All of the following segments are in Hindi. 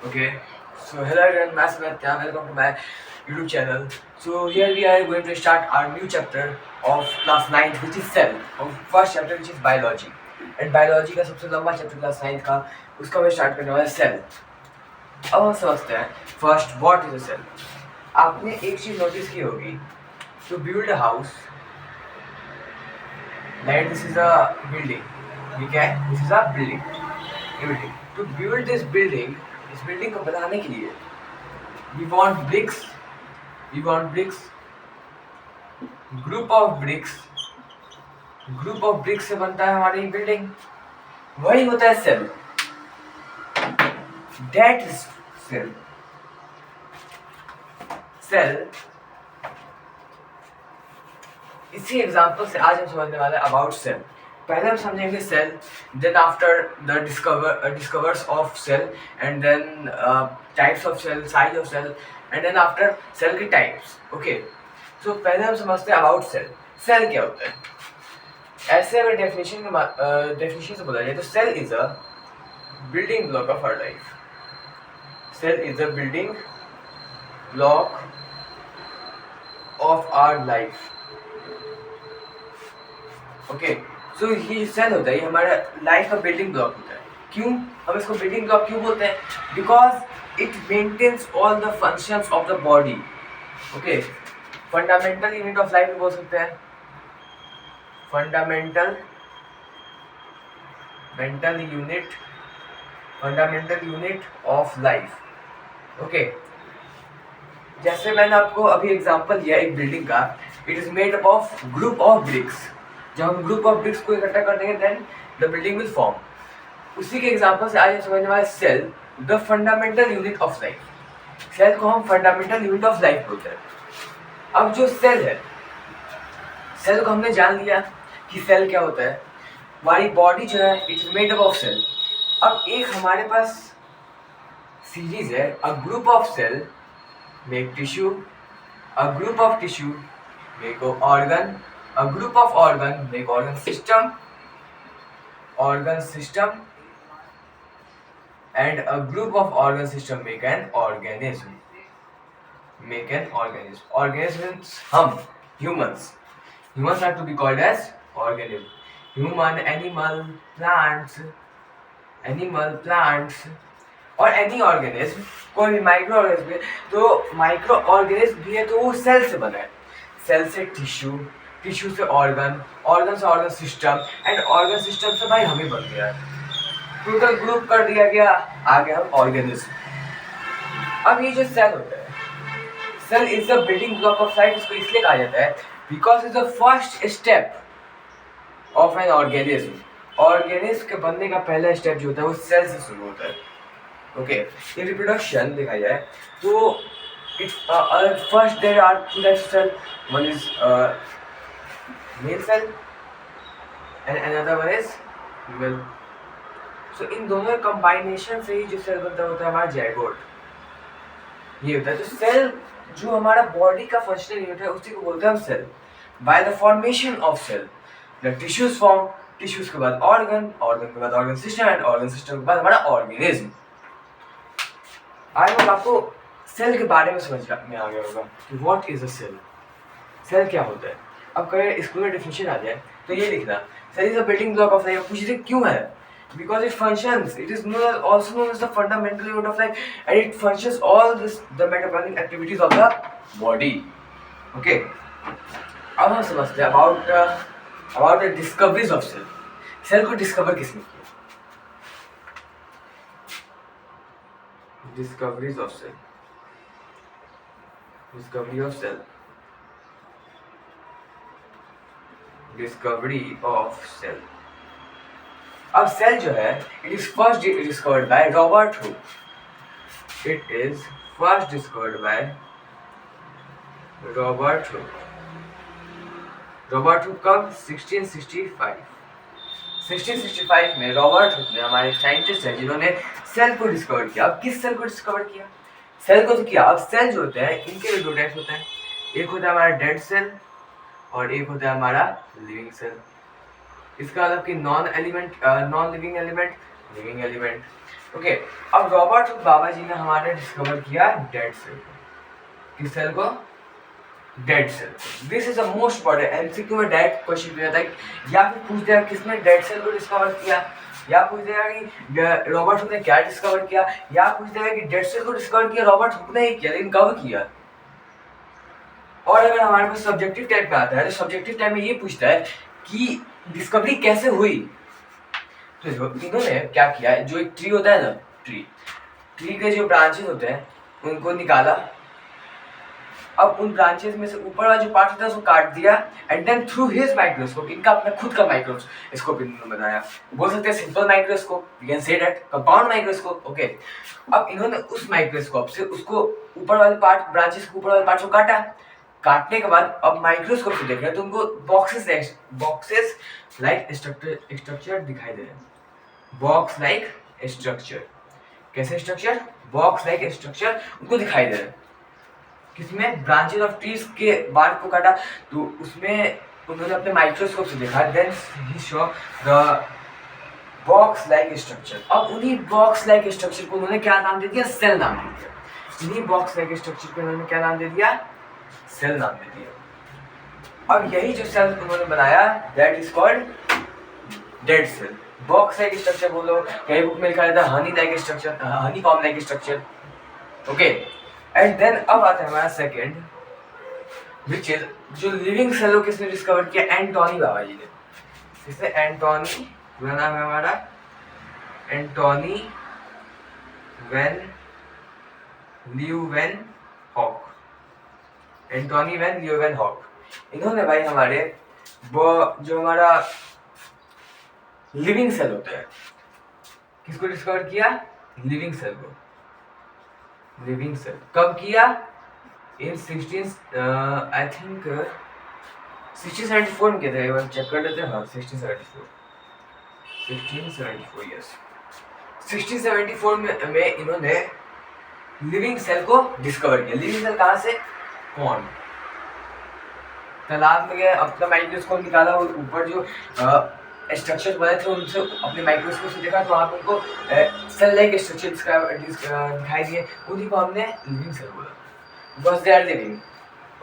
Okay, so hello everyone, मैं Samitya. Welcome to my YouTube channel. So here we are going to start our new chapter of class 9th, which is cell. Our first chapter which is biology. And biology का सबसे लंबा चैप्टर क्लास 9th का उसका मैं स्टार्ट करने वाला सेल. अब हम समझते हैं first what is a cell. आपने एक चीज नोटिस की होगी, to build a house, like this is a building. Okay, this is a building. Building. To build this building, इस बिल्डिंग को बनाने के लिए we want bricks. We want bricks. Group of bricks. Group of bricks से बनता है हमारी बिल्डिंग. वही होता है cell. That is cell. Cell. इसी एग्जांपल से आज हम समझने वाले हैं अबाउट सेल. पहले हम समझेंगे cell, then after the discovers of cell, and then types of cell, size of cell, and then after cell के टाइप्स. ओके, सो पहले हम समझते हैं अबाउट सेल. सेल क्या होता है? ऐसे अगर डेफिनेशन से बोला जाए तो cell is a building block of our life. Cell is a building block of our life. Okay, so ये सेल होता है, ये हमारा लाइफ का बिल्डिंग ब्लॉक होता है. क्यों हम इसको बिल्डिंग ब्लॉक क्यों बोलते हैं? Because it maintains all the functions of the body. Okay, fundamental unit of life बोल सकते हैं. Fundamental unit of life. Okay, जैसे मैंने आपको अभी एग्जांपल दिया एक बिल्डिंग का, it is made up of group of bricks. जब हम ग्रुप ऑफ ब्रिक्स को इकट्ठा कर देंगे then the building will form. उसी के एग्जांपल से आज हम समझने वाले cell, the fundamental unit of life. Cell को हम फंडामेंटल यूनिट ऑफ लाइफ बोलते हैं. अब जो सेल है, सेल को हमने जान लिया कि सेल क्या होता है. हमारी बॉडी जो है it is made up of cell. अब एक हमारे पास सीरीज है, a group of cell make tissue, a group of tissue make organ, a group of organ make organ system, and a group of organ system make an organism. Organisms, हम humans are to be called as organism. Human, animal, plants और एनी ऑर्गेनिज्म, कोई भी माइक्रो ऑर्गेनिज्म है. तो माइक्रो ऑर्गेनिज्म भी है तो वो सेल से बना है. सेल से टिश्यू, टिश्यू से ऑर्गन, ऑर्गन से organ system, and organ system से भाई हमें बन गया. टोटल ग्रुप कर दिया गया, आ गया हम ऑर्गेनिज्म. अब ये जो सेल होता है, cell is the building block of life. इसको इसलिए कहा जाता है because is the first step of an organism. Organism के बनने का पहला स्टेप जो होता है वो सेल से शुरू होता है. ओके, ये रिप्रोडक्शन देखा जाए तो first there are two types of cell. One is male cell and another one is female. So इन दोनों कम्बाइनेशन से ही जो सेल बनता होता है हमारा जाइगोट. ये होता है. तो सेल जो हमारा बॉडी का फंक्शनल यूनिट है उसी को बोलते हैं हम cell. By the formation of cell the tissues form, tissues के बाद ऑर्गन, ऑर्गन के बाद organ system, and organ system के बाद हमारा ऑर्गेनिज्म. आज हम आपको सेल के बारे में समझ में आ गया होगा कि what is a cell. Cell क्या होता है. अब कहीं स्कूल में डेफिनेशन आ जाए तो ये लिखना, cell is a building block of life. पूछिए क्यों है? Because it functions, it is also known as the fundamental unit of life, and it functions all this the metabolic activities of the body. Okay, अब हम समझते हैं about the discoveries of cell. Cell को डिस्कवर किसने किया? Discoveries of cell. Discovery of cell. अब सेल जो है it is first discovered by Robert hook. It is first discovered by Robert hook. Robert Hooke कब? 1665 में रॉबर्ट हुक ने, हमारे साइंटिस्ट हैं जिन्होंने सेल को डिस्कवर किया. अब किस सेल को डिस्कवर किया? सेल को तो किया. अब सेल जो होते हैं इनके भी दो टाइप्स होते हैं. एक होता है हमारा डेड सेल और एक होता है हमारा लिविंग सेल. इसका मतलब कि non living element, living element. Okay, अब रॉबर्ट बाबा जी ने हमारे डिस्कवर किया डेड सेल को। किस सेल को? Dead cell. This is the most important MCQ में डायरेक्ट क्वेश्चन पूछा था, या फिर पूछ दिया किसने डेड सेल को डिस्कवर किया, या पूछ देगा कि रॉबर्ट हुक ने क्या डिस्कवर किया, या पूछ देगा कि डेड सेल को डिस्कवर किया रॉबर्ट हुक ने ही किया, लेकिन कब किया। और अगर हमारे पास सब्जेक्टिव टाइप में आता है तो सब्जेक्टिव टाइप में ये पूछता है कि डिस्कवरी कैसे हुई। तो इन्होंने क्या किया है, जो एक ट्री होता है ना, ट्री के जो ब्रांचेस होते हैं उनको निकाला, अब उन ब्रांचेस में से ऊपर वाला जो पार्ट होता है उसको काट दिया, and then through his microscope, इनका अपना खुद का माइक्रोस्कोप इन्होंने बनाया। बोल सकते हैं simple microscope, we can say that compound microscope. Okay, अब इन्होंने उस माइक्रोस्कोप से उसको ऊपर वाले पार्ट, ब्रांचेस के ऊपर वाले पार्ट को काटा। काटने के बाद अब माइक्रोस्कोप से देख रहे हैं तो उनको बॉक्सेस लाइक स्ट्रक्चर दिखाई दे रहे हैं। बॉक्स लाइक स्ट्रक्चर, कैसे स्ट्रक्चर? बॉक्स लाइक स्ट्रक्चर उनको दिखाई दे रहे हैं। किसमें? ब्रांचेस ऑफ ट्रीज के बार्क को काटा तो उसमें उन्होंने अपने माइक्रोस्कोप से देखा, then he show the box like structure. अब उन्हीं बॉक्स लाइक स्ट्रक्चर को उन्होंने क्या नाम दे दिया? सेल नाम दे दिया। इन्हीं बॉक्स लाइक स्ट्रक्चर को उन्होंने क्या नाम दे दिया? सेल नाम दे दिया। अब यही जो सेल उन्होंने बनाया that is called dead cell. Box like structure बोलो, कई बुक में लिखा रहता है honey like structure, honeycomb like structure. Okay, and then अब आता है हमारा सेकंड, विच इज जो लिविंग सेल को किसने डिस्कवर किया? एंटोनी बाबा जी ने। किसने? एंटोनी, पूरा नाम है हमारा Antonie van Leeuwenhoek. Antonie van Leeuwenhoek, इन्होंने भाई हमारे जो हमारा लिविंग सेल होता है किसको डिस्कवर किया? लिविंग सेल को। लिविंग सेल कब किया? इन 1674 में किया था, एक बार चेक कर लेते हैं। हाँ, 1674 यस, 1674 में इन्होंने लिविंग सेल को डिस्कवर किया। लिविंग सेल कहाँ से? कौन? तालाब में गए, अपना माइक्रोस्कोप निकाला और ऊपर जो स्ट्रक्चर बने थे उनसे अपने माइक्रोस्कोप से देखा तो वहाँ पे उनको सेल लाइक स्ट्रक्चर दिखाई दिए, उन्हीं को हमने लिविंग सेल बोला, because they are living.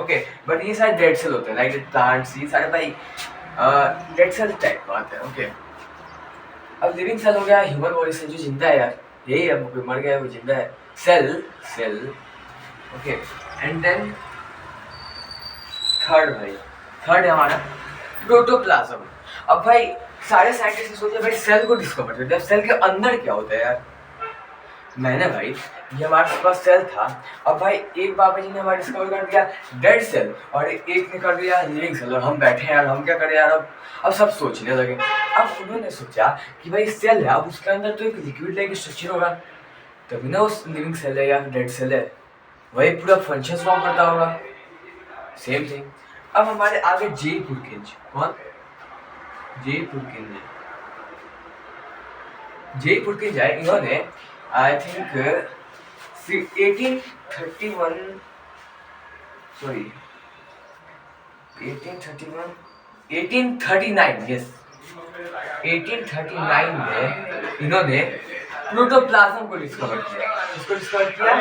Okay, but ये सारे डेड सेल होते हैं, लाइक प्लांट्स, ये सारे भाई डेड सेल टाइप बात है। ओके, अब लिविंग सेल हो गया ह्यूमन बॉडी से जो जिंदा है यार, यही है, कोई मर गया है वो जिंदा है, cell. Okay, and then third है हमारा प्रोटोप्लाज्म। अब भाई सारे साइंटिस्ट सोचे भाई सेल को डिस्कवर करते हैं, सेल के अंदर क्या होता है यार। मैंने भाई ये हमारे पास सेल था, अब भाई एक बाबा जी ने हमारा डिस्कवर कर दिया डेड सेल और एक ने कर दिया लिविंग सेल, और हम बैठे यार, हम क्या करें यार। अब सब सोचने लगे। अब उन्होंने सोचा कि भाई सेल है, अब उसके अंदर तो एक लिक्विड लाइक स्ट्रक्चर होगा, तभी ना उस लिविंग सेल है या डेड सेल है, वही पूरा फंक्शन फॉर्म करता होगा। Same thing. अब हमारे आगे जे पुरकिंज, कौन? जे पुरकिंज है, इन्होंने आई थिंक 1839 यस, 1839 में इन्होंने प्रोटोप्लाज्म को डिस्कवर किया। किसको डिस्कवर किया?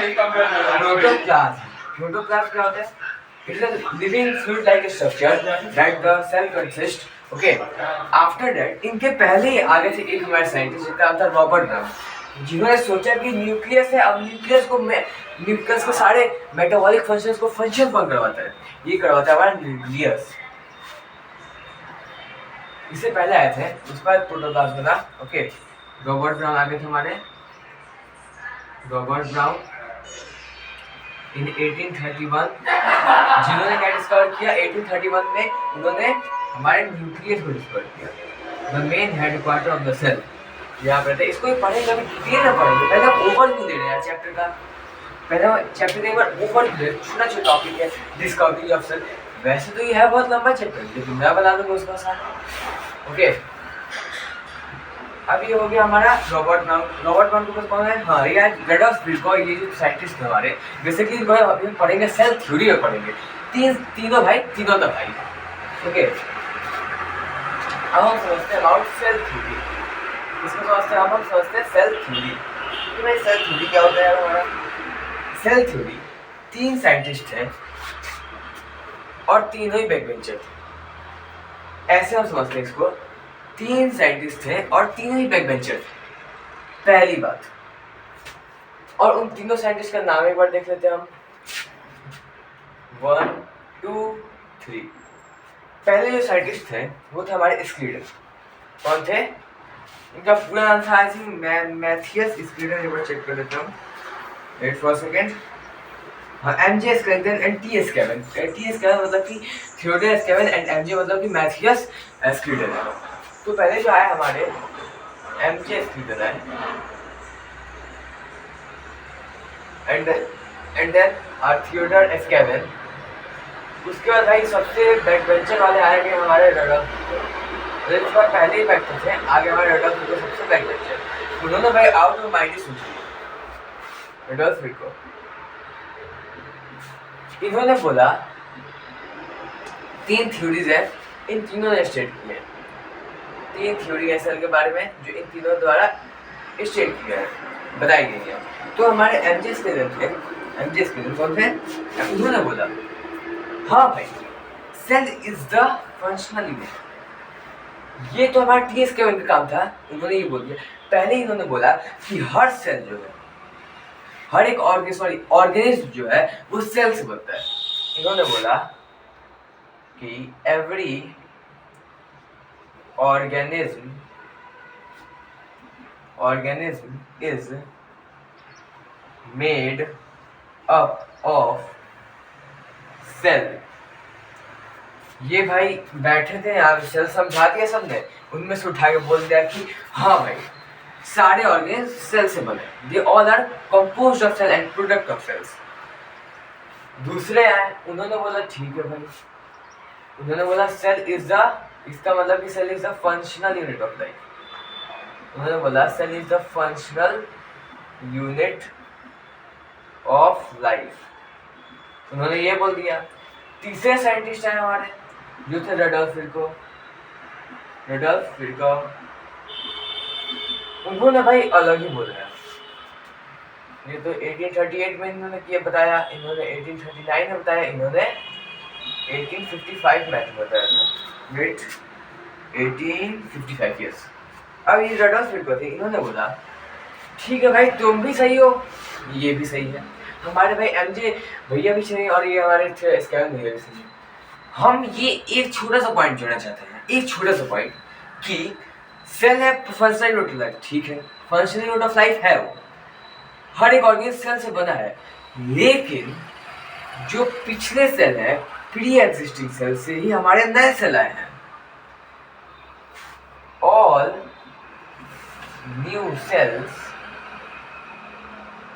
प्रोटोप्लाज्म क्या होता है? It is a living fluid-like structure that the cell consists. Okay. After that, इनके पहले ही आगे से एक हमारे साइंटिस्ट जिनका नाम था रॉबर्ट ब्राउन, जिन्होंने सोचा कि न्यूक्लियस है, अब न्यूक्लियस को सारे मेटाबॉलिक फंक्शंस को फंक्शन करवाता है, ये करवाता है हमारा न्यूक्लियस। इससे पहले आए थे, उस पर प्रोटोप्लाज्म बना। ओके, रॉबर्ट ब्राउन आगे थे हमारे, रॉबर्ट ब्राउन इन 1831, जिन्होंने क्या डिस्कवर किया? 1831 में उन्होंने हमारे न्यूक्लियस को डिस्कवर किया, the main headquarter of the cell. यहाँ पर इसको पढ़ेंगे, अभी डिटेल में पढ़ेंगे, पहले ओवरव्यू दे रहे हैं चैप्टर का। पहले चैप्टर का एक बार ओवरव्यू, छोटा टॉपिक है डिस्कवरी ऑफ सेल। वैसे तो ये है बहुत लंबा चैप्टर, लेकिन मैं बता दूंगा उसका साथ। ओके, अब ये हो गया हमारा रॉबर्ट ब्राउन के पास कौन है? हाँ, ये रेडॉल्फ विल्कोक, ये जो साइंटिस्ट है हमारे, बेसिकली इनको अभी हम पढ़ेंगे सेल थ्योरी में पढ़ेंगे। तीनों भाई। ओके, अब हम समझते हैं अबाउट सेल थ्योरी। इसको समझते हैं, हम समझते हैं सेल थ्योरी। कि भाई सेल थ्योरी क्या होता है हमारा। सेल थ्योरी 3 साइंटिस्ट हैं और तीनों ही बैक बेंचर थे। ऐसे हम समझते हैं इसको, 3 साइंटिस्ट थे और तीनों ही बैक बेंचर थे, पहली बात। और उन तीनों साइंटिस्ट का नाम एक बार देख लेते हैं हम। 1 2 3। पहले जो साइंटिस्ट थे वो थे हमारे स्क्रीडर। कौन थे? इनका पूरा नाम था आई थिंक मैथियस स्क्रीडर। एक बार चेक कर लेता हूँ, वेट फॉर सेकंड। हाँ, एमजे स्क्रीडर एंड टी स्केवन। टी स्केवन मतलब कि थियोडोर स्केवन एंड एमजे मतलब कि मैथियस स्क्रीडर है। तो पहले जो आया हमारे एमजे स्क्रीडर है एंड देन थियोडोर स्केवन। उसके बाद भाई सबसे बैक बेंचर वाले आए गए हमारे रडोल्फ। इस बार पहले ही बैठते थे, आगे हमारे रडोल्फ को सबसे बैक बेंचर। उन्होंने भाई आउट ऑफ माइंड ही सोच लिया रडोल्फ को। इन्होंने बोला 3 थ्योरीज है, इन तीनों ने स्टेट की है। 3 थ्योरी है सेल के बारे में जो इन तीनों द्वारा स्टेट किया है, बताई गई है। तो हमारे एमजे स्क्रीडर थे, एमजे स्क्रीडर कौन थे? उन्होंने बोला हाँ भाई cell is the functional unit. ये तो हमारा टी स्केवन का काम था, उन्होंने ये बोल दिया। पहले ही इन्होंने बोला कि हर सेल जो है, हर एक ऑर्गेनिज्म जो है वो सेल से बनता है। इन्होंने बोला कि every organism is made up of cell. ये भाई बैठे थे यहाँ, सेल समझा दिया सबने, उनमें से उठा के बोल दिया कि हाँ भाई सारे ऑर्गेन्स सेल से बने, they all are composed of cell and product of cells. दूसरे आए, उन्होंने बोला ठीक है भाई, उन्होंने बोला सेल इज द, इसका मतलब कि cell is the functional unit of life. उन्होंने बोला cell is the functional unit of life, उन्होंने ये बोल दिया। तीसरे साइंटिस्ट हैं हमारे जो थे रडोल्फ विर्को। उन्होंने भाई अलग ही बोला है। ये तो 1838 में इन्होंने किया बताया, इन्होंने 1839 में बताया, इन्होंने 1855 में बताया था। Wait 1855 yes. अब ये रडोल्फ विर्को थे, इन्होंने बोला ठीक है भाई तुम भी सही हो, ये भी सही है, हमारे भाई एमजे भैया भी सही और ये हमारे स्केवन भैया भी सही है। हम ये एक छोटा सा पॉइंट जोड़ना चाहते हैं, एक छोटा सा पॉइंट कि सेल है फंक्शनल यूनिट ऑफ लाइफ, ठीक है फंक्शनल यूनिट ऑफ लाइफ है वो, हर एक ऑर्गेनिज्म सेल से बना है। लेकिन जो पिछले सेल है प्री एग्जिस्टिंग सेल से ही हमारे नए सेल आए हैं। All new cells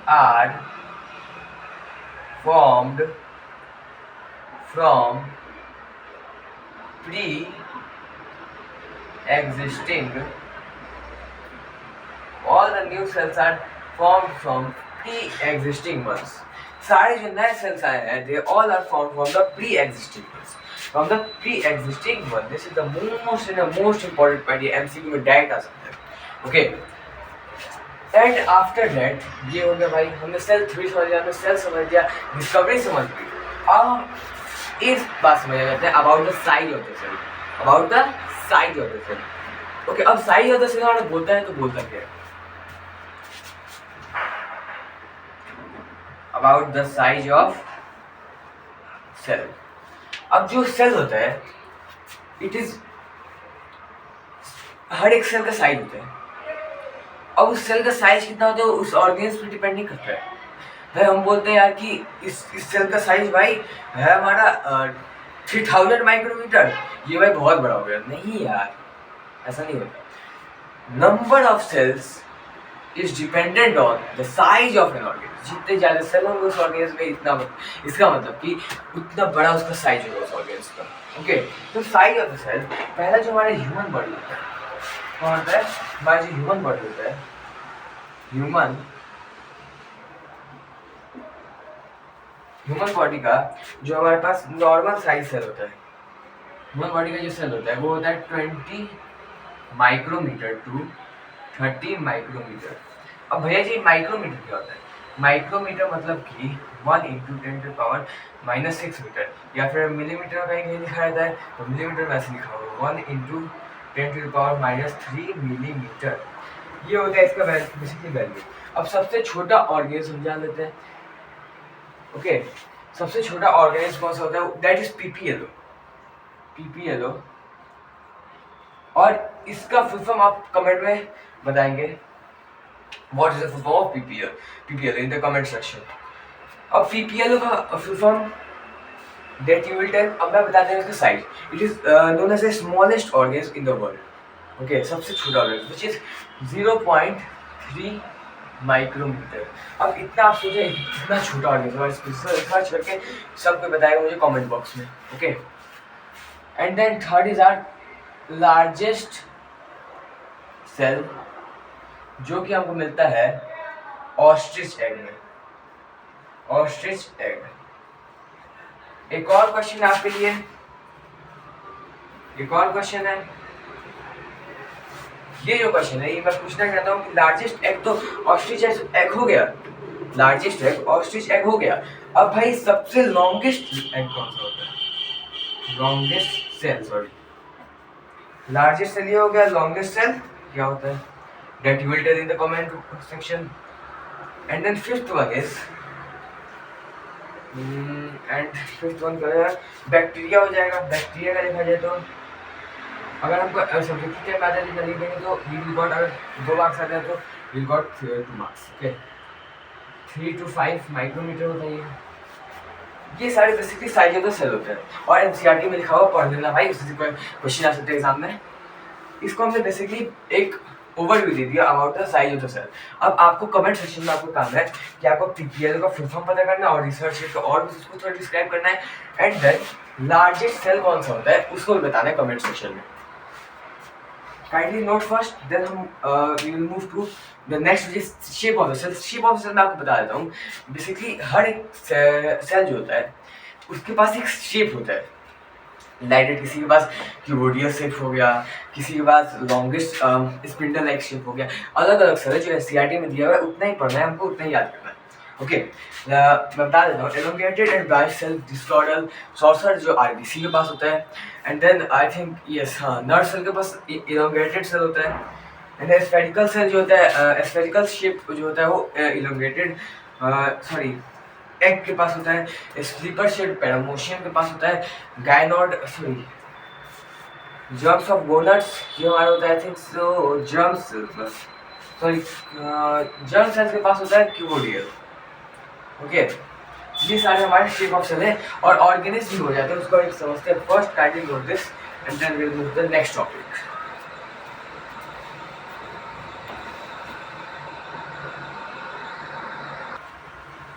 are formed from pre-existing, all the new cells are formed from pre-existing ones। सारे जो नए सेल्स आए हैं they all are formed from the pre-existing ones, from the pre-existing one। this is the most important point, ये MCQ में डायरेक्ट आ सकता है। okay, एंड आफ्टर दैट ये हो गया भाई, हमने सेल थ्योरी समझ लिया, हमने सेल समझ लिया, डिस्कवरी समझ ली। अब एक बात समझ जाते हैं about the size of the cell, about the size of the cell. Okay, अब साइज ऑफ द सेल हमारा बोलता है तो बोलता क्या है? About the size of cell. अब जो सेल होता है इट इज, हर एक सेल का साइज होता है। अब उस सेल का साइज कितना होता है उस ऑर्गेन्स पे डिपेंड नहीं करता है। भाई हम बोलते हैं यार कि इस सेल का साइज भाई है हमारा 3000 माइक्रोमीटर, ये भाई बहुत बड़ा हो गया। नहीं यार, ऐसा नहीं होता। Number of cells is dependent on the size of an organism. जितने ज़्यादा सेल होंगे उस ऑर्गेनिज्म में इतना, इसका मतलब कि उतना बड़ा उसका साइज होगा उस ऑर्गेनिज्म का। ओके, तो साइज ऑफ द सेल, पहला जो हमारा ह्यूमन बॉडी होता है कौन होता है? हमारा जो ह्यूमन बॉडी होता है, ह्यूमन बॉडी का जो हमारे पास नॉर्मल साइज सेल होता है, ह्यूमन बॉडी का जो सेल होता है वो होता है 20 माइक्रोमीटर टू 30 माइक्रोमीटर। अब भैया जी माइक्रोमीटर क्या होता है? माइक्रोमीटर मतलब कि 1 इंटू 10⁻⁻6 मीटर, या फिर मिलीमीटर में कहीं लिखा रहता है तो मिलीमीटर वैसे लिखा होगा 1 इंटू 10⁻³ मिलीमीटर। ये होता है इसका बेसिकली वैल्यू। अब सबसे छोटा ऑर्गेनिज्म जान लेते हैं। ओके, सबसे छोटा ऑर्गेनिज्म कौन सा होता है? That is PPLO. पीपीएलओ, और इसका फुल फॉर्म आप कमेंट में बताएंगे what is the full form of PPLO in the comment section. अब पीपीएलओ का full form that you will tell, अब मैं बता दें इसका साइज। It is known as the smallest organism in the world. Okay, सबसे छोटा ऑर्गेनिज्म व्हिच इज 0.3 माइक्रोमीटर। अब इतना आप सोचे, इतना छोटा ऑर्गेनिज्म, और रिसर्च करके सबको बताएगा मुझे कमेंट बॉक्स में। Okay, and then third is are largest cell, जो कि हमको मिलता है ऑस्ट्रिच एग में। Ostrich egg. एक और क्वेश्चन आपके लिए, एक और क्वेश्चन है। ये जो क्वेश्चन है ये मैं पूछना चाहता हूँ कि लार्जेस्ट एग तो ऑस्ट्रिच एग हो गया, लार्जेस्ट एग ऑस्ट्रिच एग हो गया। अब भाई सबसे लॉन्गेस्ट एग कौन सा होता है? Longest cell, sorry, largest cell ये हो गया, लॉन्गेस्ट सेल क्या होता है? That you will tell in the comment section. And then fifth one is bacteria हो जाएगा। बैक्टीरिया का देखा जाए तो अगर हमको सब्जेक्ट के बारे में लिख देंगे तो वी विल गॉट, अगर 2 मार्क्स आते हैं तो we will got 2 marks. Okay, 3 to 5 micrometer होता है। ये सारे basically size of the cell होते हैं, और एनसीईआरटी में लिखा हुआ पढ़ लेना भाई, उससे कोई क्वेश्चन आ सकते हैं एग्जाम में। इसको हमने बेसिकली एक ओवरव्यू दे दिया about the size of the cell. अब आपको कमेंट सेक्शन में आपको काम है कि आपको पीपीएल का फुल फॉर्म पता करना है और रिसर्च का और उसको थोड़ा डिस्क्राइब करना है, एंड देन लार्जेस्ट सेल कौन सा होता है उसको भी बताना है कमेंट सेक्शन में। काइंडली नोट फर्स्ट, देन हम we will move to the next which is shape of the cell. Shape of the cell मैं आपको बता देता हूँ। बेसिकली हर एक सेल जो होता है उसके पास एक शेप होता है। लाइटेड, किसी के पास क्यूबोडियल शेप हो गया, किसी के पास लॉन्गेस्ट स्पिंडल लाइक शेप हो गया। अलग अलग सेल है, जो एनसीईआरटी में दिया हुआ है उतना ही पढ़ना है हमको, उतना ही याद करना है। ओके, मैं बता देता हूँ। Elongated and branch cell distorted saucer जो आरबीसी के पास होता है, and then I think yes, हाँ, नर्व सेल के पास एलोंगेटेड सेल होता है, एंड देन स्फेरिकल सेल जो होता है, स्फेरिकल शेप जो होता है वो एलोंगेटेड, सॉरी, एग के पास होता है। स्लीपर शेड पैरामोशियम के पास होता है। गायनोड, सॉरी, जर्म्स ऑफ गोनाड्स ये हमारा होता है, I think so, germs, sorry, germ cells के पास होता है क्यूबोडियल। ओके, ये सारे हमारे शेप ऑफ सेल है, और ऑर्गेनिज्म भी हो जाते हैं, उसको एक समझते हैं। First kindly note this and then we will move to the next topic.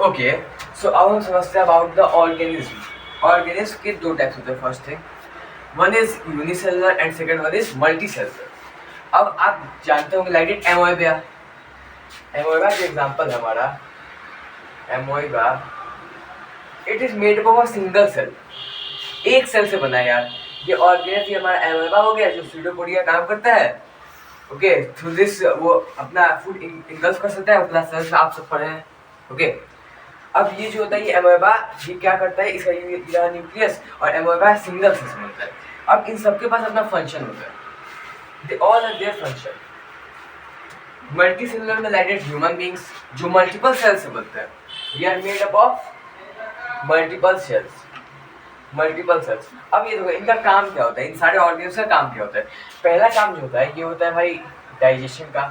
Okay, so अब हम समझते हैं अबाउट द ऑर्गेनिज्म। ऑर्गेनिज्म के 2 टाइप्स होते हैं। First thing, one is unicellular and second one is multicellular. अब आप जानते होंगे लाइक एमोएबा। एमोएबा का एग्जांपल है हमारा amoeba. It is made up of a single cell, एक सेल से बना है यार। ये ऑर्गेनिज्म हमारा एमोएबा हो गया, जो स्यूडोपोडिया काम करता है। ओके, थ्रू दिस वो अपना फूड इंगल्फ कर सकता है, अपना सेल्स आप सब पढ़े हैं। ओके, अब ये जो होता है ये एमोएबा, ये क्या करता है, इसका ये न्यूक्लियस और एमोएबा सिंगल सेल से बनता है। अब इन सबके पास अपना फंक्शन होता है, they all have their function. Multicellular में लाइक ह्यूमन बीइंग्स जो मल्टीपल सेल्स से बनते हैं, we are made up of multiple cells, multiple cells. अब ये देखो इनका काम क्या होता है, इन सारे ऑर्गेन्स का काम क्या होता है। पहला काम जो होता है ये होता है भाई डाइजेशन का।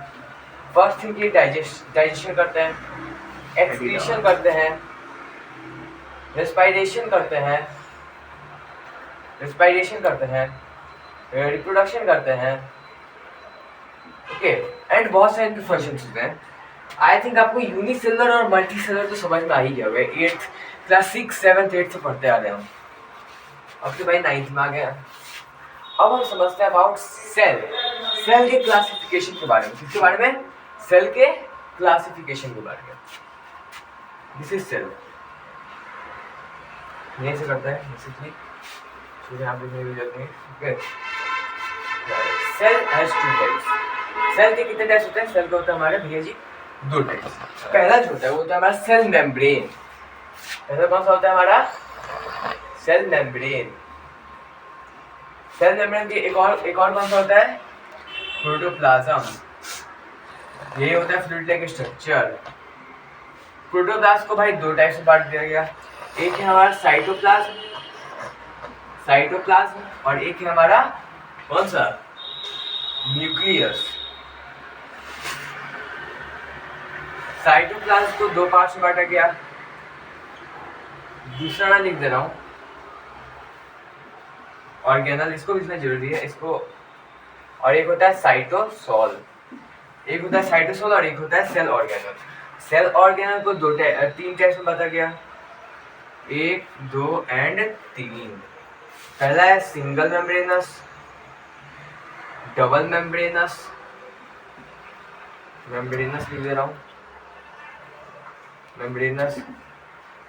फर्स्ट थिंग ये डाइजेशन करते हैं, एक्सक्रीशन करते हैं, रेस्पिरेशन करते हैं, रिप्रोडक्शन करते हैं। ओके, एंड बहुत सारे इनके फंक्शंस होते हैं। आई थिंक आपको यूनिसेलुलर और मल्टीसेलुलर तो समझ में आ ही गया होगा, 8th क्लास 6, 7th 8th से पढ़ते आ रहे हैं हम, अब तो भाई 9th में आ गया। अब हम समझते हैं अबाउट सेल, सेल के क्लासिफिकेशन के बारे में। किसके बारे में? सेल के क्लासिफिकेशन के बारे में। दिस इज सेल, यहीं से करता है बेसिकली, तो यहाँ पे भी जाते हैं। Okay, cell has 2 types. Cell के कितने टाइप्स होते हैं? सेल का होता है हमारे भैया जी दो टाइप्स। पहला जो होता है वो होता है हमारा सेल मेम्ब्रेन। पहला कौन सा होता है हमारा? Cell membrane. सेल मेम्ब्रेन के एक और कौन सा होता है? प्रोटोप्लाज्म। ये होता है फ्लूइड लाइक स्ट्रक्चर। प्रोटोप्लाज्म को भाई दो टाइप से बांट दिया गया। एक है हमारा साइटोप्लाज्म और एक है हमारा कौन सा? न्यूक्लियस। साइटोप्लाज्म को दो पार्ट में बांटा गया। दूसरा मैं लिख दे रहा हूँ ऑर्गेनल, इसको भी इसमें जरूरी है इसको। और एक होता है साइटोसोल, एक होता है साइटोसोल और एक होता है सेल ऑर्गेनल। सेल ऑर्गेनल को तीन टाइप्स में बांटा गया, 1, 2 एंड 3। पहला है सिंगल मेम्ब्रेनस, डबल मेम्ब्रेनस लिख दे रहा हूँ, membranous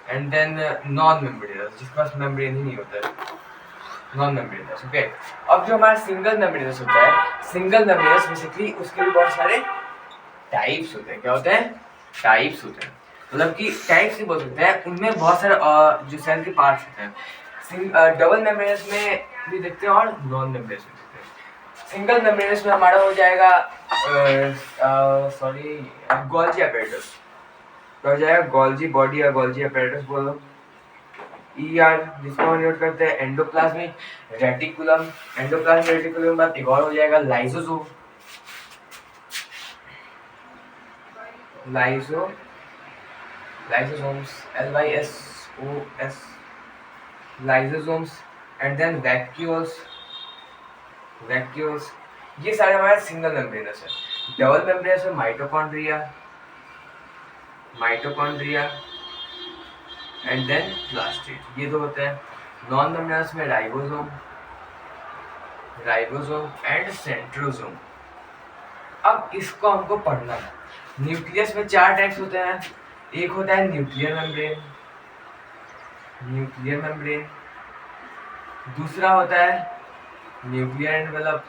and then non membranous, जिसके पास मेम्ब्रेन ही नहीं होता है, नॉन मेम्ब्रेनस। ओके, अब जो हमारा सिंगल मेम्ब्रेनस होता है, सिंगल मेम्ब्रेनस बेसिकली उसके भी बहुत सारे टाइप्स होते हैं। क्या होते हैं? टाइप्स होते हैं, मतलब कि टाइप्स ही बोल सकते हैं। उनमें बहुत सारे जो सेल के पार्ट्स होते हैं। डबल मेम्ब्रेनस में भी देखते हैं और नॉन मेम्ब्रेनस में देखते हैं। सिंगल मेम्ब्रेनस में हमारा हो जाएगा गोल्जी अपैरेटस, हो जाएगा गोल्जी बॉडी या गोल्जी अपैरेटस बोलो। ER जिसको हम नोट करते हैं एंडोप्लाज्मिक रेटिकुलम। एंडोप्लाज्मिक रेटिकुलम बाद एक और हो जाएगा lysosome. lysosomes LYSOS, lysosomes and then vacuoles. ये सारे हमारे सिंगल मेम्ब्रेनस है। डबल मेम्ब्रेनस में माइटोकॉन्ड्रिया एंड देन प्लास्टिड, ये दो होते हैं। नॉन मेम्ब्रेनस में राइबोसोम एंड सेंट्रोसोम। अब इसको हमको पढ़ना है। न्यूक्लियस में 4 टाइप्स होते हैं। एक होता है न्यूक्लियर मेम्ब्रेन, दूसरा होता है न्यूक्लियर एनवेलप,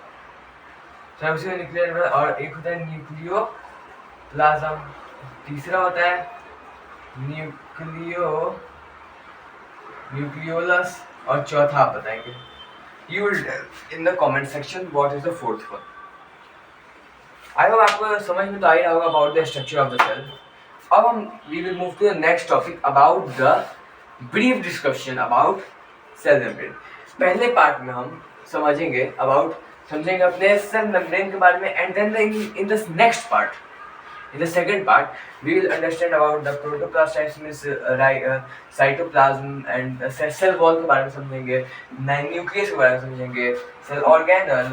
और एक होता है न्यूक्लियोप्लाज्म, तीसरा होता है न्यूक्लियोलस और चौथा आप बताएंगे। You will tell in the comment section what is the fourth one. I hope आपको समझ में तो आ ही रहा होगा about the structure of the cell. अब हम we will move to the next topic about the brief description about cell membrane. पहले पार्ट में हम समझेंगे अपने सेल मेम्ब्रेन के बारे में, and then in the next part, in the second part, we will understand about the protoplast types, means cytoplasm and cell wall के बारे में समझेंगे, न्यूक्लियस के बारे में समझेंगे, cell organelle,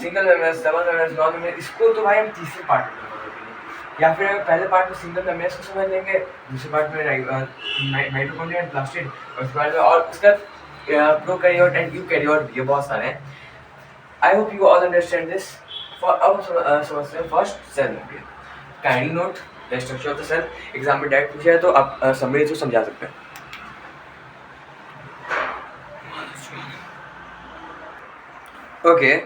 single membranous, double membranous, non membranous. इसको तो भाई हम तीसरे पार्ट में समझेंगे, या फिर पहले पार्ट में सिंगल मेम्ब्रेनस को समझ लेंगे, दूसरे पार्ट में माइटोकॉन्ड्रिया एंड प्लास्टिड, और उसके बाद में और उसका प्रोकैरियोट एंड यूकैरियोट, ये बहुत सारे हैं। I hope you all understand this. For अब समझते हैं first cell membrane. Kindly note the structure of the cell. Exam में डायरेक्ट पूछा है तो आप समरी से समझा सकते हैं। ओके,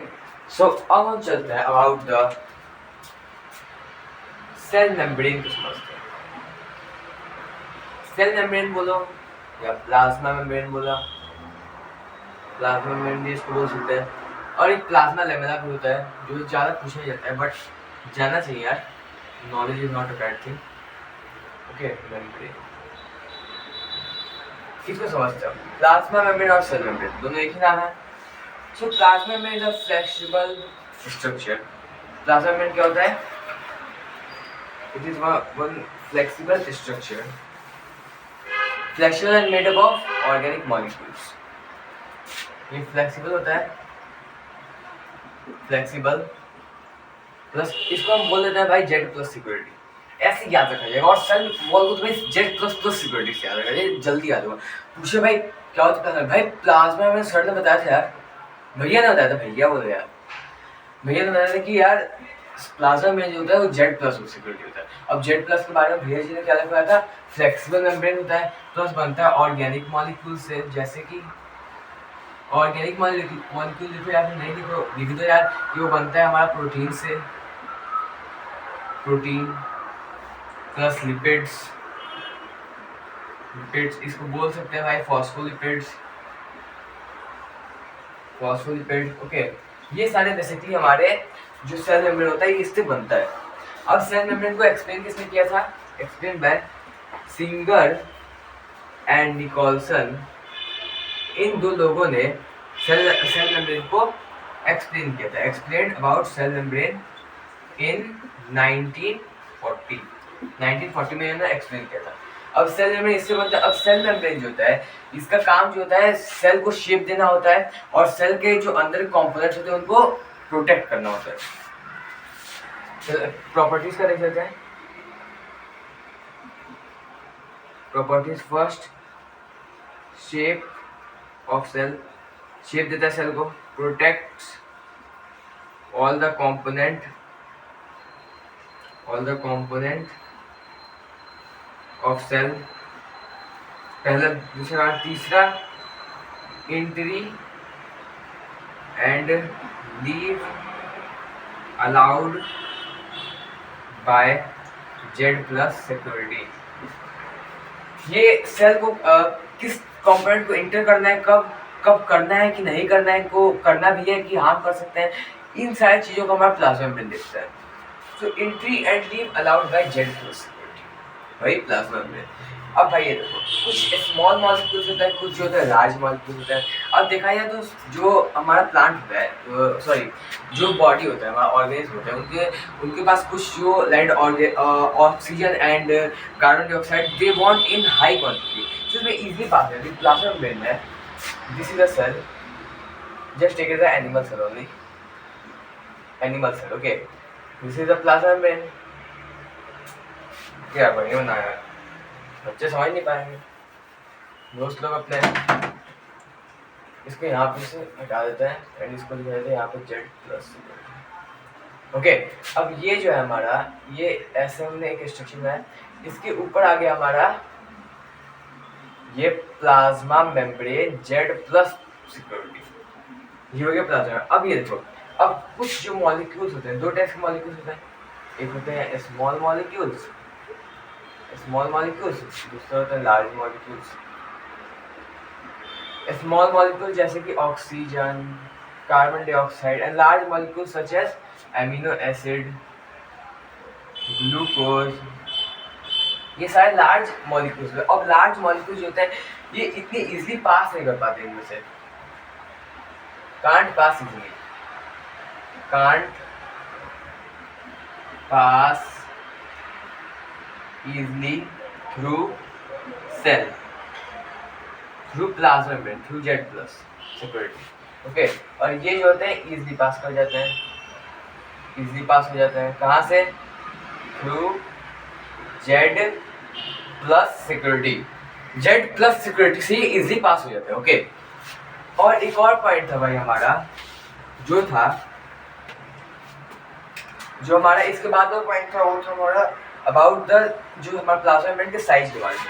सो अब हम चलते हैं अबाउट द सेल मेम्ब्रेन को समझते हैं। सेल मेम्ब्रेन बोलो या प्लाज्मा मेम्ब्रेन बोला, प्लाज्मा मेम्ब्रेन भी इसको बोल सकते हैं, और एक प्लाज्मा लेमेला भी होता है जो ज़्यादा पूछा जाता है, बट जानना चाहिए यार, knowledge is not a bad thing. Okay, membrane किसको समझते हो? प्लाज्मा मेम्ब्रेन और सेल मेम्ब्रेन दोनों एक ही नाम है। सो plasma membrane is a flexible structure. Plasma membrane क्या होता है? It is one flexible structure, flexible and made up of organic molecules. ये फ्लेक्सिबल होता है, फ्लेक्सिबल प्लस, इसको हम बोल देते हैं भाई जेड प्लस सिक्योरिटी, ऐसे याद रखा जाएगा। और सेल वॉल को तुम्हें जेड प्लस प्लस सिक्योरिटी से याद रखा जाए, जल्दी याद होगा। पूछे भाई क्या होता है? भाई प्लाज्मा में सर ने बताया था यार, भैया ने बताया था, भैया बोले यार, भैया ने बताया था कि यार प्लाज्मा में जो होता है वो जेड प्लस सिक्योरिटी होता है। अब जेड प्लस के बारे में भैया जी ने क्या लिखवाया था? फ्लेक्सिबल मेम्ब्रेन होता है, प्लस बनता है ऑर्गेनिक मॉलिक्यूल से, जैसे कि ऑर्गेनिक मॉलिक्यूल लिखो या फिर नहीं लिख दो यार, कि वो बनता है हमारा प्रोटीन से, प्रोटीन प्लस लिपिड्स, लिपिड्स इसको बोल सकते हैं भाई फॉस्फोलिपिड्स, फॉस्फोलिपिड। ओके, ये सारे बेसिकली हमारे जो सेल मेम्ब्रेन होता है ये इससे बनता है। अब सेल मेम्ब्रेन को एक्सप्लेन किसने किया था? Explain by Singer and Nicolson. इन दो लोगों ने सेल मेम्ब्रेन को एक्सप्लेन किया था। Explain about cell membrane in 1940 में इन्होंने एक्सप्लेन किया था। अब सेल मेम्ब्रेन इससे बनता है। अब सेल मेम्ब्रेन जो होता है इसका काम जो होता है सेल को शेप देना होता है और सेल के जो अंदर कंपोनेंट्स होते हैं उनको प्रोटेक्ट करना होता है। प्रॉपर्टीज का देख लेते हैं। Properties first, shape of cell, shape देता है सेल को, protects all the component of cell, पहला। दूसरा, तीसरा, entry and leave allowed by Z+ security. ये सेल को किस कंपोनेंट को इंटर करना है, कब करना है कि नहीं करना है, को करना भी है कि हार्म कर सकते हैं, इन सारी चीज़ों को हमारा प्लाज्मा मेम्ब्रेन देखता है। So entry and leave allowed by Z+ security, वही प्लाज्मा मेम्ब्रेन। अब भाई ये देखो, कुछ स्मॉल मॉलिक्यूल्स होता है, कुछ जो होता है लार्ज मॉलिक्यूल्स होता है। अब देखा जाए तो जो हमारा प्लांट होता है, सॉरी जो बॉडी होता है, हमारा ऑर्गेनिज्म होता है, उनके पास कुछ जो land oxygen and carbon dioxide they want in high quantity, so इसमें इजीली पास है। प्लाज्मा मेम्ब्रेन में this is a cell, just take it as animal cell only, animal cell. Okay, this is a plasma membrane. क्या बढ़िया बनाया है, बच्चे समझ नहीं पाएंगे दोस्त लोग अपने। इसको यहाँ पे से हटा देते हैं एंड इसको लिख देते हैं यहाँ पे Z+। ओके, अब ये जो है हमारा, ये ऐसे हमने एक स्ट्रक्चर है, इसके ऊपर आ गया हमारा ये प्लाज्मा मेम्ब्रेन Z+ सिक्योरिटी, ये हो गया प्लाज्मा। अब ये देखो, अब कुछ जो मॉलिक्यूल्स होते हैं, दो टाइप के मॉलिक्यूल्स होते हैं, एक होते हैं स्मॉल मॉलिक्यूल्स, दूसरा होता है लार्ज मॉलिक्यूल्स। स्मॉल मॉलिक्यूल जैसे कि oxygen, carbon dioxide, and large molecule such as amino acid, glucose, ये सारे लार्ज मॉलिक्यूल्स हैं। अब लार्ज मॉलिक्यूल्स जो होते हैं ये इतनी इजीली पास नहीं कर पाते इनमें से, can't pass easily through cell, through plasma membrane, through Z+ security. Okay, और ये जो होते हैं इजीली पास कर जाते हैं, इजीली पास हो जाते हैं। कहाँ से? Through Z+ security, Z+ security से ये इजीली पास हो जाते हैं। ओके, और एक और पॉइंट था भाई हमारा, जो हमारा इसके बाद और पॉइंट था, वो था हमारा अबाउट द जो हमारा प्लाज्मा मेम्ब्रेन के साइज के बारे में।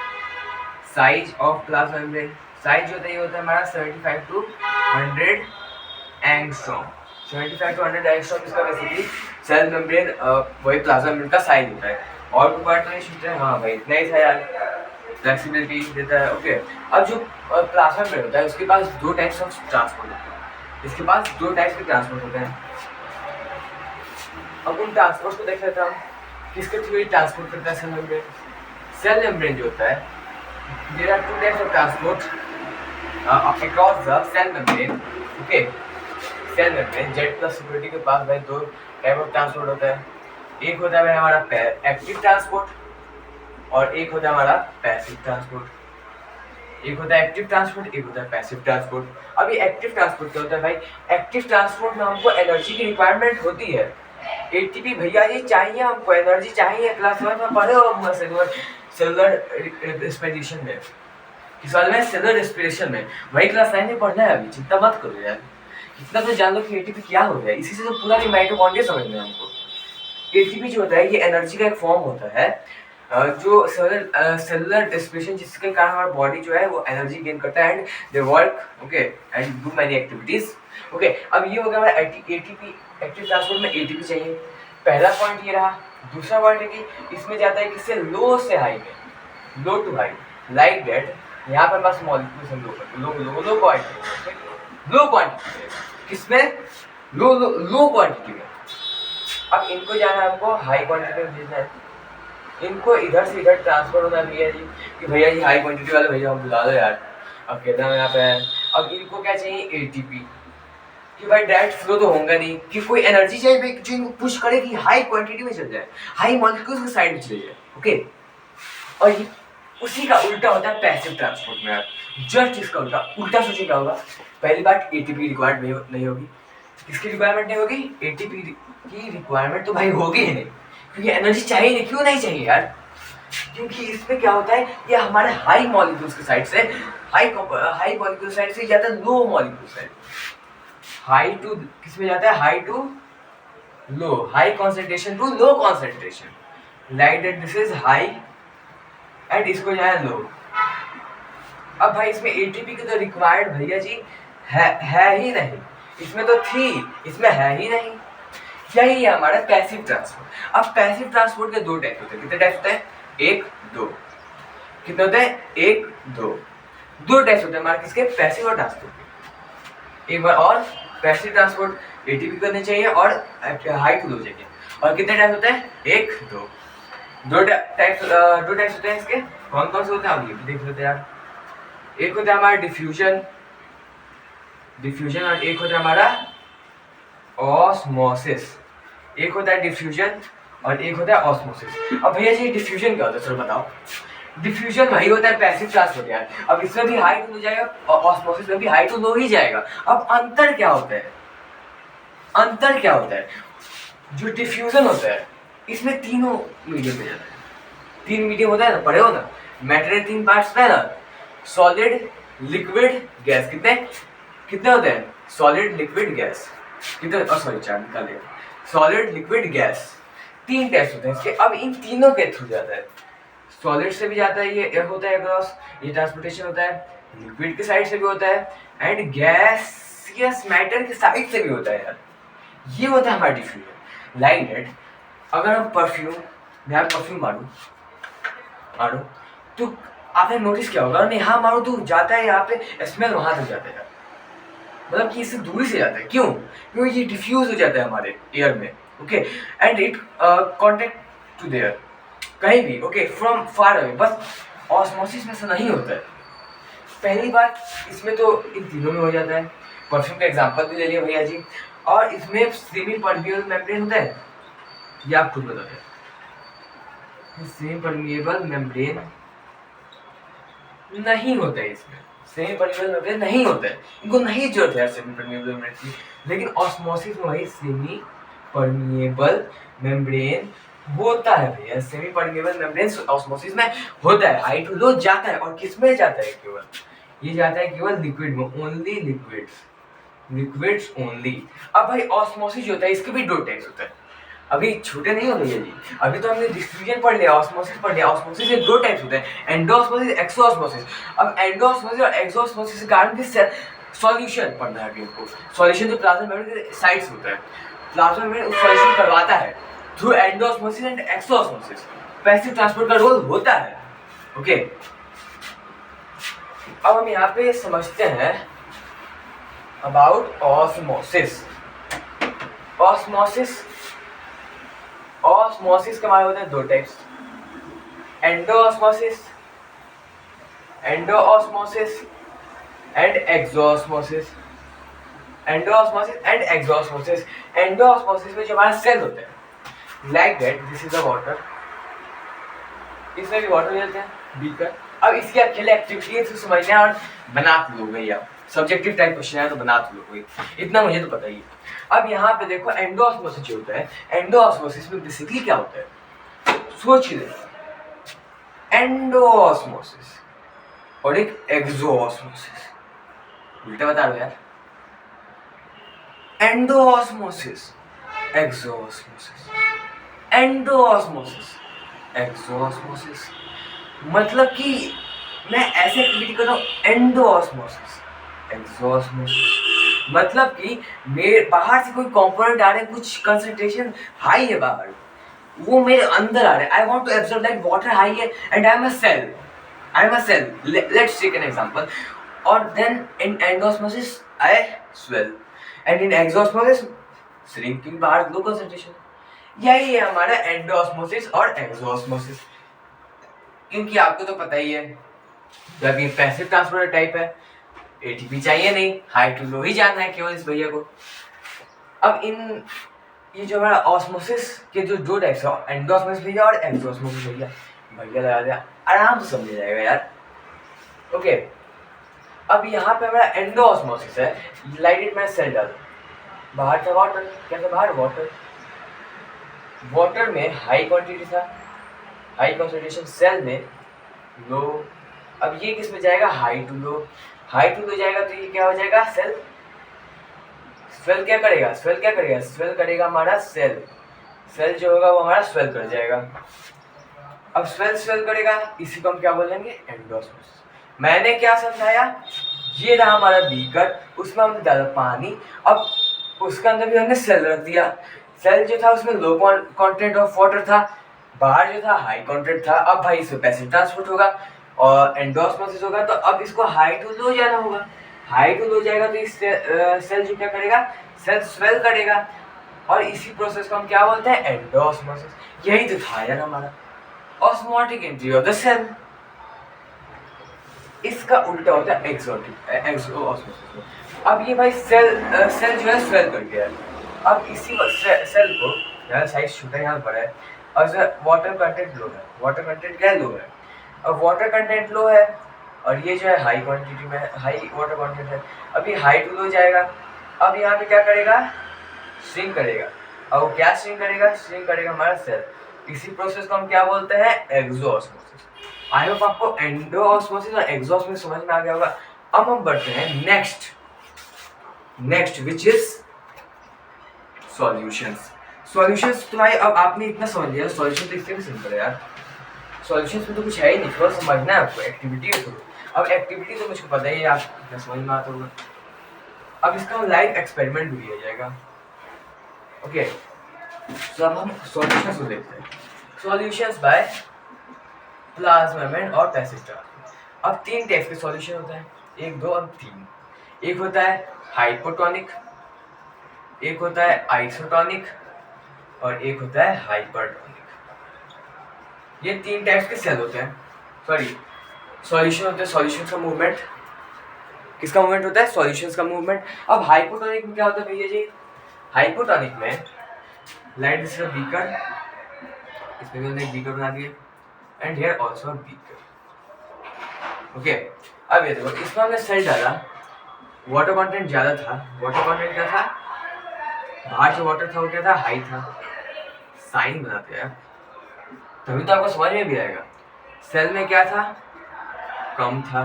Size of plasma membrane, size जो होता है ये होता है हमारा 75 to 100 एंगस्ट्रॉम। 75 to 100 एंगस्ट्रॉम इसका बेसिकली सेल मेम्ब्रेन वही प्लाज्मा मेम्ब्रेन का साइज होता है। और कोई पार्ट तो नहीं छूट रहा है? हाँ भाई, इतना ही था यार, फ्लेक्सिबिलिटी देता है। ओके, अब जो प्लाज्मा मेम्ब्रेन होता है उसके पास दो टाइप्स ऑफ ट्रांसपोर्ट होते हैं, इसके पास दो टाइप्स के ट्रांसपोर्ट होते हैं। अब उन ट्रांसपोर्ट को देख लेते हैं हम, किसके थ्रू ये ट्रांसपोर्ट करता है सेल मेम्ब्रेन। सेल मेम्ब्रेन जो होता है, there are two types of transport across the cell membrane. Okay, cell membrane Z+ security के पास भाई दो टाइप ऑफ ट्रांसपोर्ट होता है। एक होता है भाई हमारा एक्टिव ट्रांसपोर्ट और एक होता है हमारा पैसिव ट्रांसपोर्ट। एक होता है एक्टिव ट्रांसपोर्ट, एक होता है पैसिव ट्रांसपोर्ट। अब ये एक्टिव ट्रांसपोर्ट क्या होता है भाई? एक्टिव ट्रांसपोर्ट में हमको एनर्जी की रिक्वायरमेंट होती है, एटीपी भैया जी चाहिए, हमको एनर्जी चाहिए। क्लास 1 में पढ़े हो सेलुलर रेस्पिरेशन में, इस वाले में सेलुलर रेस्पिरेशन में, वही क्लास 9 में पढ़ना है। अभी चिंता मत करो यार, इतना तो जान लो कि एटीपी क्या हो गया, इसी से तो पूरा माइटोकॉन्ड्रिया समझना है हमको। एटीपी जो होता है ये एनर्जी का एक फॉर्म होता है, जो सेलुलर रेस्पिरेशन जिसके कारण हमारा बॉडी जो है वो एनर्जी गेन करता है and they work, okay, and do many activities. Okay, अब ये हो गया हमारा एटीपी। एक्टिव ट्रांसपोर्ट में एटीपी चाहिए, पहला पॉइंट ये रहा। दूसरा पॉइंट है कि इसमें जाता है किससे, लो से हाई में, लो टू हाई, लाइक दैट। यहाँ पर बस मॉलिक्यूल्स हम लो क्वांटिटी, लो क्वांटिटी किसमें, लो क्वांटिटी में। अब इनको जाना है हमको हाई क्वांटिटी में भेजना है, इनको इधर से इधर ट्रांसफर होना है भैया जी, कि भैया जी हाई क्वांटिटी वाले भैया हम बुला दो यार, अब कहते हैं यहाँ पे। अब इनको क्या चाहिए, एटीपी, कि भाई डायरेक्ट फ्लो तो होगा नहीं, कि कोई एनर्जी चाहिए जो इनको पुश करे कि हाई क्वांटिटी में चल जाए, हाई मॉलिक्यूल्स की साइड में चले जाए। ओके, और ये उसी का उल्टा होता है पैसिव ट्रांसपोर्ट में। आप जस्ट इसका उल्टा सोचिए क्या होगा। पहली बात, एटीपी रिक्वायर्ड नहीं होगी। किसकी रिक्वायरमेंट नहीं होगी, एटीपी की रिक्वायरमेंट तो भाई होगी ही नहीं, क्योंकि एनर्जी चाहिए नहीं। क्यों नहीं चाहिए यार, क्योंकि इसमें क्या होता है, ये हमारे हाई मॉलिक्यूल्स की साइड से, हाई मॉलिक्यूल साइड से जाता है low molecule side. High to किसमें जाता है, high to low, high concentration to low concentration, like that this is high and इसको जाए लो। अब भाई इसमें एटीपी की तो रिक्वायर्ड भैया जी है ही नहीं, इसमें तो थी, इसमें है ही नहीं। यही है हमारा पैसिव ट्रांसपोर्ट। अब पैसिव ट्रांसपोर्ट के दो टाइप होते हैं। कितने टाइप होते हैं, एक दो। कितने होते हैं, एक दो टाइप होते हैं हमारे किसके, पैसिव और ट्रांसपोर्ट। एक बार और, पैसिव ट्रांसपोर्ट एटीपी करनी चाहिए और हाई टू लो चाहिए। और कितने टाइप होते हैं, एक दो टाइप्स होते हैं इसके। कौन कौन से होते हैं आप ये भी देख लेते हैं यार। एक होता है हमारा डिफ्यूजन और एक होता है हमारा ऑस्मोसिस। एक होता है डिफ्यूजन और एक होता है ऑस्मोसिस। अब भैया जी डिफ्यूजन क्या होता है, चलो बताओ। डिफ्यूजन वही होता है पैसिव ट्रांसपोर्ट यार। अब इसमें भी हाई टू लो जाएगा और ऑस्मोसिस में भी हाई टू लो ही जाएगा। अब अंतर क्या होता है, जो डिफ्यूजन होता है इसमें तीनों मीडियम में जाता है। तीन मीडियम होता है ना, पढ़े हो ना, मैटर के तीन पार्ट्स होता है ना, सॉलिड, लिक्विड, गैस। कितने होते हैं, सॉलिड, लिक्विड, गैस। कितने, सॉरी चार निकाले, सॉलिड, लिक्विड, गैस। तीन टेस्ट होते हैं इसके। अब इन तीनों के थ्रू जाता है, सॉलिड से भी जाता है, ये होता है क्रॉस, ये ट्रांसपोर्टेशन होता है, लिक्विड के साइड से भी होता है एंड गैसियस मैटर के साइड से भी होता है यार। ये होता है हमारा डिफ्यूजन। लाइक दैट, अगर हम परफ्यूम मारूं तो आपने नोटिस किया होगा, यहाँ मारूं तो जाता है, यहाँ पे स्मेल वहां तक जाता है, मतलब कि इससे दूरी से जाता है। क्यों, क्योंकि ये डिफ्यूज हो जाता है हमारे एयर में। Okay, and it contact to there, कहीं भी, ओके, फ्रॉम फार अवे। बस ऑस्मोसिस में से नहीं होता है। पहली बात, इसमें तो इन तीनों में हो जाता है। परफ्यूम का एग्जांपल भी ले लिया भैया जी। और इसमें सेमी परमिएबल मेम्ब्रेन होता है, ये आप खुद बताते हैं। सेमी परमिएबल मेम्ब्रेन नहीं होता है इसमें, सेमी परमिएबल मेम्ब्रेन नहीं होता है, इनको नहीं जरूरत है सेमी परमिएबल मेम्ब्रेन की। लेकिन ऑस्मोसिस में वही सेमी परमिएबल मेम्ब्रेन होता है भैया। सेमी परमिएबल मेम्ब्रेन ऑस्मोसिस में होता है, हाई टू लो जाता है। और किस में जाता है, केवल ये जाता है केवल लिक्विड में, ओनली लिक्विड्स ओनली। अब भाई ऑस्मोसिस जो होता है इसके भी दो टाइप्स होते हैं। अभी छोटे नहीं हो भैया जी, अभी तो हमने डिफ्यूजन पढ़ लिया, ऑस्मोसिस पढ़ लिया। ऑस्मोसिस के दो टाइप्स होते हैं, एंडोऑस्मोसिस, एक्सोऑस्मोसिस। अब एंडोऑस्मोसिस और एक्सोऑस्मोसिस के कारण भी सॉल्यूशन पढ़ना है हमको। सॉल्यूशन जो प्लाज्मा मेम्ब्रेन के साइड से होता है, प्लाज्मा मेम्ब्रेन उस सॉल्यूशन करवाता है through endosmosis and exosmosis. Passive transport का रोल होता है। ओके, अब हम यहाँ पे समझते हैं अबाउट ऑस्मोसिस। ऑस्मोसिस के हमारे होते हैं दो टाइप्स, एंडोऑस्मोसिस एंड एक्सोऑस्मोसिस। एंडोऑस्मोसिस में जो हमारे सेल होते हैं, like that this is the water, इसमें भी वाटर लेते हैं बीकर। अब इसकी अकेले एक्टिविटी है, समझना और बना लो भैया, सब्जेक्टिव टाइप क्वेश्चन है तो बना लो कोई, इतना मुझे तो पता ही है। अब यहाँ पे देखो एंडोऑस्मोसिस जो होता है, एंडोऑस्मोसिस में बेसिकली क्या होता है, सोच ले, एंडोऑस्मोसिस और एक एक्सोऑस्मोसिस, उल्टा बता रहे हो यार। एंडोऑस्मोसिस, एक्सोऑस्मोसिस, मतलब कि मैं ऐसे एक्टिविटी कर रहा हूँ, एंडोऑस्मोसिस, एक्सोऑस्मोसिस, मतलब कि मेरे बाहर से कोई कंपोनेंट आ रहे हैं, कुछ कंसंट्रेशन हाई है बाहर, वो मेरे अंदर आ रहे हैं। I want to absorb like water high है and I am a cell, I am a cell. Let's take an example. Or then in endosmosis, I swell, and in exosmosis, shrinking बाहर low concentration. यही है हमारा एंडोस्मोसिस और एक्सोस्मोसिस। क्योंकि आपको तो पता ही है, जब ये पैसिव ट्रांसपोर्टर टाइप है, एटीपी चाहिए नहीं, हाई टू लो ही जाना है केवल इस भैया को। अब इन ये जो हमारा ऑस्मोसिस के जो दो टाइप्स है, एंडोस्मोसिस भैया और एक्सोस्मोसिस भैया, भैया लगा दिया, आराम से समझ जाएगा यार। ओके, अब यहाँ पे हमारा एंडोस्मोसिस है, लाइटेड में सेल डाल, बाहर था वाटर, क्या था बाहर वाटर, वाटर में हाई क्वांटिटी था, हाई कंसंट्रेशन, सेल में लो। अब ये किस में जाएगा, high to low, high to low जाएगा तो ये क्या हो जाएगा, सेल। स्वेल क्या करेगा, स्वेल क्या करेगा, स्वेल करेगा हमारा सेल, सेल जो होगा वो हमारा स्वेल कर जाएगा। अब स्वेल करेगा, इसी को हम क्या बोलेंगे, एंडोस्मोसिस। मैंने क्या समझाया, ये रहा हमारा बीकर, उसमें हमने डाला पानी, अब उसके अंदर भी हमने सेल रख दिया। सेल जो था उसमें लो कंटेंट ऑफ वाटर था, बाहर जो था हाई कंटेंट था। अब भाई इसमें पैसिव ट्रांसपोर्ट होगा और एंडोस्मोसिस होगा, तो अब इसको हाई टू लो जाना होगा, हाई टू लो जाएगा तो इस सेल जो क्या करेगा, सेल स्वेल करेगा, और इसी प्रोसेस को हम क्या बोलते हैं, एंडोस्मोसिस। यही तो था यार हमारा osmotic entry of the cell. इसका उल्टा होता है एक्सोस्मोसिस। अब ये भाई सेल जो है स्वेल कर गया है, अब इसी सेल को, यार साइज छोटा यहाँ बड़ा है, और वाटर कंटेंट लो है, वाटर कंटेंट क्या लो है, अब वाटर कंटेंट लो है और ये जो है हाई क्वांटिटी में, हाई वाटर कंटेंट है, अब ये हाई टू लो जाएगा। अब यहाँ पे क्या करेगा, श्रिंक करेगा, और वो क्या श्रिंक करेगा, श्रिंक करेगा हमारा सेल। इसी प्रोसेस को हम क्या बोलते हैं, एक्सोस्मोसिस। आई होप आपको एंडोस्मोसिस और एक्सोस्मोसिस समझ में आ गया होगा। अब हम बढ़ते हैं next which is solutions. Solutions तो भाई अब आपने इतना समझ लिया, सॉल्यूशन तो इससे भी सिंपल है यार, सॉल्यूशंस में तो कुछ है ही नहीं, थोड़ा समझना है आपको, एक्टिविटी है थोड़ा। अब एक्टिविटी तो मुझको पता ही है, आप समझ में आता होगा। अब इसका लाइव एक्सपेरिमेंट भी लिया जाएगा। ओके, तो अब हम सॉल्यूशंस को देखते हैं। सॉल्यूशंस बाय प्लाज्मा मेम्ब्रेन और पैसिव ट्रांसपोर्ट। अब तीन टाइप के सॉल्यूशन होता है, 1 2 और 3। एक होता है हाइपोटोनिक, एक होता है आइसोटोनिक, और एक होता है हाइपरटोनिक। ये तीन टाइप्स के सेल होते हैं, सॉरी सॉल्यूशन होते हैं। सॉल्यूशन का मूवमेंट, किसका मूवमेंट होता है, सॉल्यूशंस का मूवमेंट। अब हाइपोटोनिक में क्या होता है भैया जी, हाइपोटोनिक में लाइट दिस बीकर, इसमें भी हमने एक बीकर बना दिया, and here also beaker. Okay, अब ये देखो, इसमें हमने सेल डाला, वाटर कंटेंट ज़्यादा था, वाटर कंटेंट क्या था, बाहर जो वाटर था वो क्या था, हाई था। साइन बनाते हैं तभी तो आपको समझ में भी आएगा। सेल में क्या था, कम था,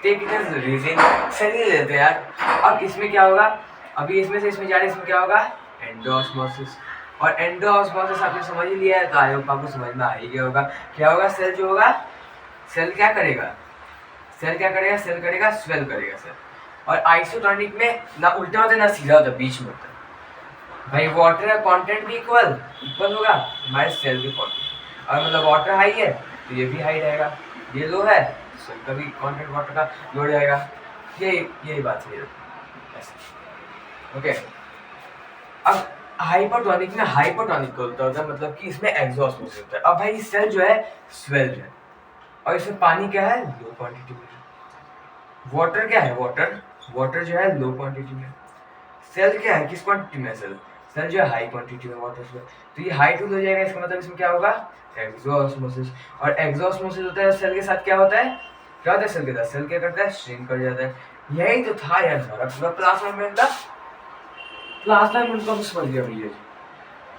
take it as region, cell ही लेते हैं यार। अब इसमें क्या होगा, अभी इसमें से इसमें जा रहे, इसमें क्या होगा, एंडोस्मोसिस। और एंडोस्मोसिस आपने समझ ही लिया है, तो आई होप आपको समझ में आ ही गया होगा। क्या होगा, सेल जो होगा, सेल क्या करेगा, सेल क्या करेगा, सेल करेगा स्वेल करेगा सेल। और आइसोटोनिक में ना उल्टा होता है ना सीधा होता है, बीच में होता है भाई। वाटर का कंटेंट भी इक्वल होगा हमारे सेल के कंटेंट, और मतलब वाटर हाई है तो ये भी हाई रहेगा, ये लो है सेल का भी कंटेंट वाटर का लो रहेगा। यही बात है ऐसे। ओके, अब हाइपोटोनिक में हाइपोटोनिक होता है, मतलब कि इसमें एक्सोस्मोसिस होता है। अब भाई सेल जो है स्वेल है, और इसमें पानी क्या है, लो क्वांटिटी में। वाटर क्या है, वाटर जो है लो क्वांटिटी में। सेल क्या है, किस क्वांटिटी में, सेल जो है हाई क्वांटिटी में वाटर से, तो ये हाई टू हो जाएगा। इसका मतलब इसमें क्या होगा, एक्सोस्मोसिस। और एक्सोस्मोसिस होता है सेल के साथ, क्या होता है, क्या होता है सेल के साथ, सेल क्या करता है, श्रिंक कर जाता है। यही तो था यार हमारा पूरा प्लाज्मा मेम्ब्रेन का। प्लाज्मा मेम्ब्रेन को हम समझ गया भैया जी।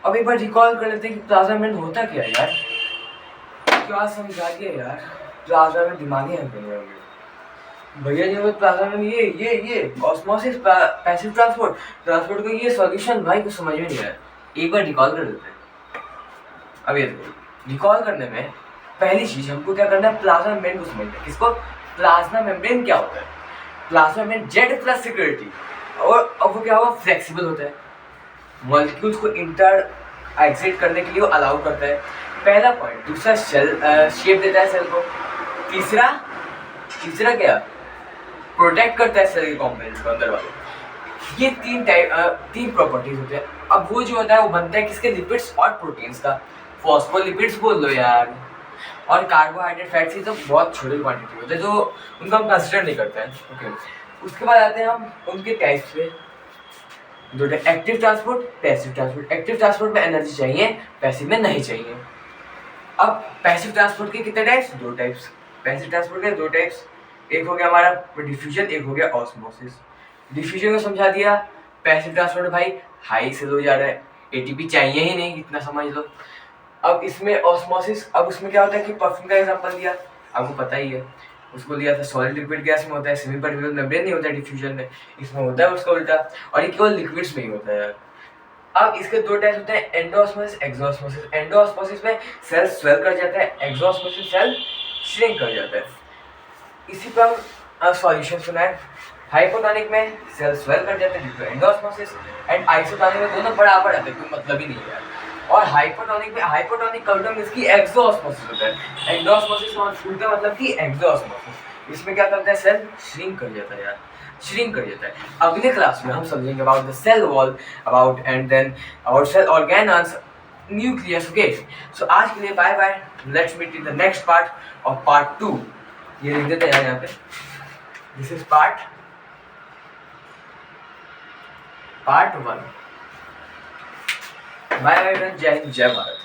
अब एक बार रिकॉल कर लेते हैं कि प्लाज्मा मेम्ब्रेन होता क्या है यार, क्या समझा दिया यार, प्लाज्मा में दिमागी है भैया जी। प्लाज्मा में ये ऑस्मोसिस, पैसिव ट्रांसपोर्ट का ये सॉल्यूशन भाई को समझ में नहीं आया। एक बार रिकॉल कर लेते हैं। अब ये देखो, रिकॉल करने में पहली चीज हमको क्या करना है, प्लाज्मा मेम्ब्रेन को समझना है। किसको, प्लाज्मा मेम्ब्रेन क्या होता है, plasma membrane Z plus security, और अब वो क्या होगा, फ्लेक्सिबल होता है, मॉलिक्यूल्स को इंटर एग्जिट करने के लिए वो अलाउ करता है, पहला पॉइंट। दूसरा सेल शेप देता है सेल को। तीसरा तीसरा क्या, प्रोटेक्ट करता है सेल के कॉम्पोनेंट्स को अंदर वाले। ये तीन प्रॉपर्टीज होते हैं। अब वो जो होता है वो बनता है किसके, लिपिड्स और प्रोटीन्स का। फॉस्फोलिपिड्स बोल दो यार, और कार्बोहाइड्रेट फैट्स, ये तो बहुत छोटी क्वांटिटी होते हैं जो उनको हम कंसिडर नहीं करते हैं। ओके, उसके बाद आते हैं हम उनके टाइप्स पे। दो type, active transport, passive transport. Active transport में एनर्जी चाहिए, पैसिव में नहीं चाहिए। अब पैसिव ट्रांसपोर्ट के कितने टाइप्स, दो टाइप्स। पैसिव ट्रांसपोर्ट के दो टाइप्स, एक हो गया हमारा डिफ्यूजन, एक हो गया ऑस्मोसिस। डिफ्यूजन को समझा दिया। पैसिव ट्रांसपोर्ट भाई हाई से लो जा रहा है, एटीपी चाहिए ही नहीं, इतना समझ लो। अब इसमें ऑस्मोसिस, अब उसमें क्या होता है कि परफ्यूम का एग्जांपल दिया, आपको पता ही है, उसको लिया था सॉलिड लिक्विड गैस में होता है, सेमी परमेबल मेम्ब्रेन नहीं होता है डिफ्यूजन में, इसमें होता है उसका उल्टा, और ये केवल लिक्विड्स में ही होता है यार। अब इसके दो टाइप्स होते हैं, एंडोऑस्मोसिस, एक्सोऑस्मोसिस। एंडोऑस्मोसिस में सेल स्वेल कर जाता है, एक्सोऑस्मोसिस सेल श्रिंक कर जाता है। इसी पर हम सॉल्यूशन सुना है। हाइपोटोनिक में सेल स्वेल कर जाते हैं due to endosmosis, and isotonic में दोनों बराबर आते हैं, कोई मतलब ही नहीं है यार। और हाइपोटोनिक में, हाइपोटोनिक का उल्टा इसकी एक्सोऑस्मोसिस होता है। एंडोऑस्मोसिस का उल्टा मतलब कि एक्सोऑस्मोसिस। इसमें क्या करता है, सेल श्रिंक कर जाता है यार, श्रिंक कर जाता है। अगले क्लास में हम समझेंगे about the cell wall, about and then about cell organelles, nucleus. Okay, so आज के लिए bye bye, let's meet in the next part of part 2। ये लिख देते हैं यहाँ पे, this is part 1। Bye bye, जय हिंद, जय भारत।